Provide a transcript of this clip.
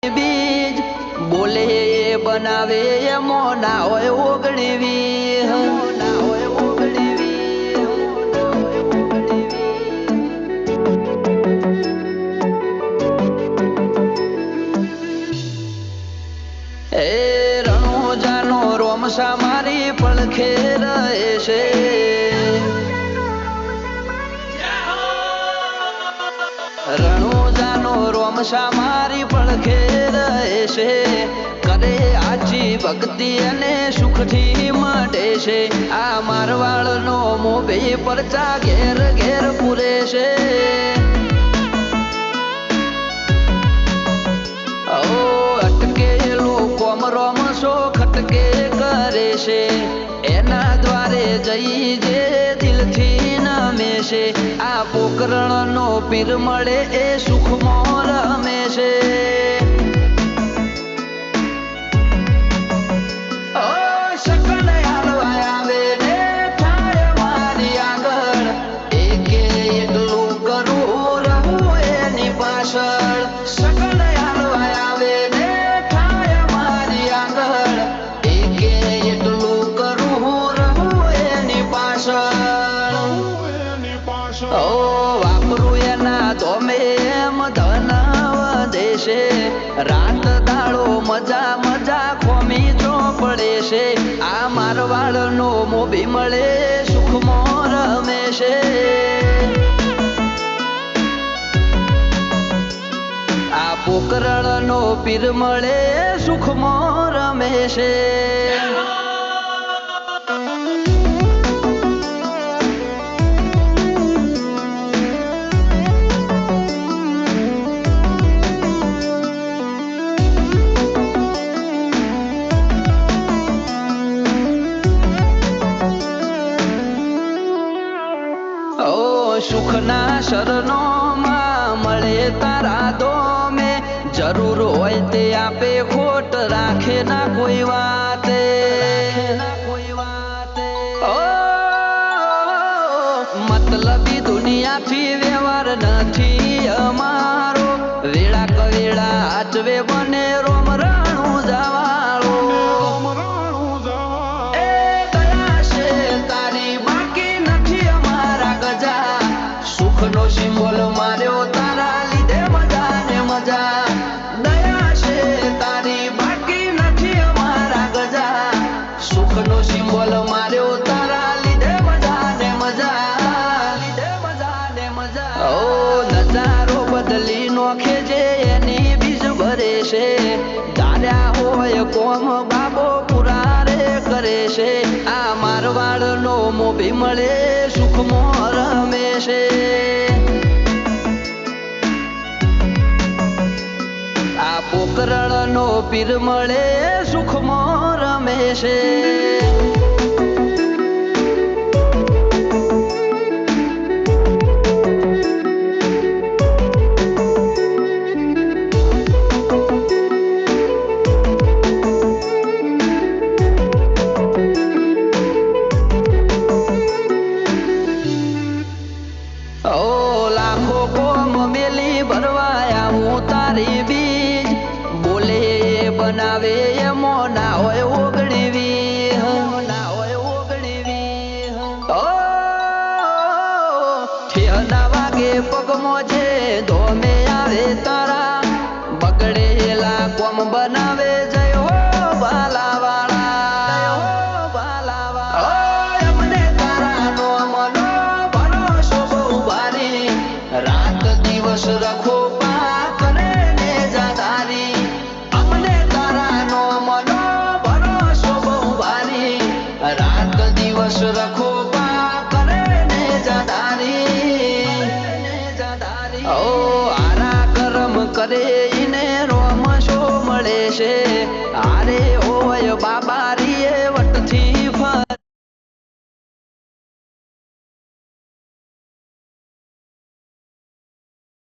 बीज बोले बनावे मोना होय ओगणवी रणो जानो रोमसा मारी पलखे रहे से रणो जानो रोमसा मारी पलखे रहे से करे आची भक्ति अने सुख थी मटे से आ मारवाड़ नो मोबे परचा घेर घेर पूरे से अटके लो कोम रोम सो खटके करे से एना द्वारे जई जे दिल थी नमे से आ पोकरण नो पीर मळे ए सुख मोर में से रात दाड़ो मजा मजा खोमी जो पड़े से आ मारवाड़ नो मोबी मळे सुख मोर में से आ पोकरण नो पीर मळे सुख मोर में से सुखना शरणों में मळे तारा दो में जरूर होय ते आपे खोट राखे ना कोई वाते मतलबी दुनिया थी व्यवहार नथी अमारो वेळा कवेळा आचवे बने रोम राणू जावाळो नो सिंबल मार्यो तारा लीधे मजा ने मजा दया से तारी बाकी नथी अमारा गजा सुख नो सिंबल मार्यो तारा लीधे मजा ने मजा ओ नजारो बदली नोखे जे एनी बीज भरे से दार्या होय कोम बाबो पुरारे करे से आ मारवाड़ नो मोबी मळे सुख मोर में से आ पोकरण नो पीर मळे सुख मोर में से बनावे मोना होय ओगणवी ठेना वागे पग मोजे धोमे आवे तारा बगड़ेला कोम बनावे जय हो बाला वाला अमने तारा नो मनो भरोसो बहु भारी रात दिवस रखो रखो पा करे ने जदारी ओ आरा कर्म करे इने रोम शो मळे से आरे होय बाबा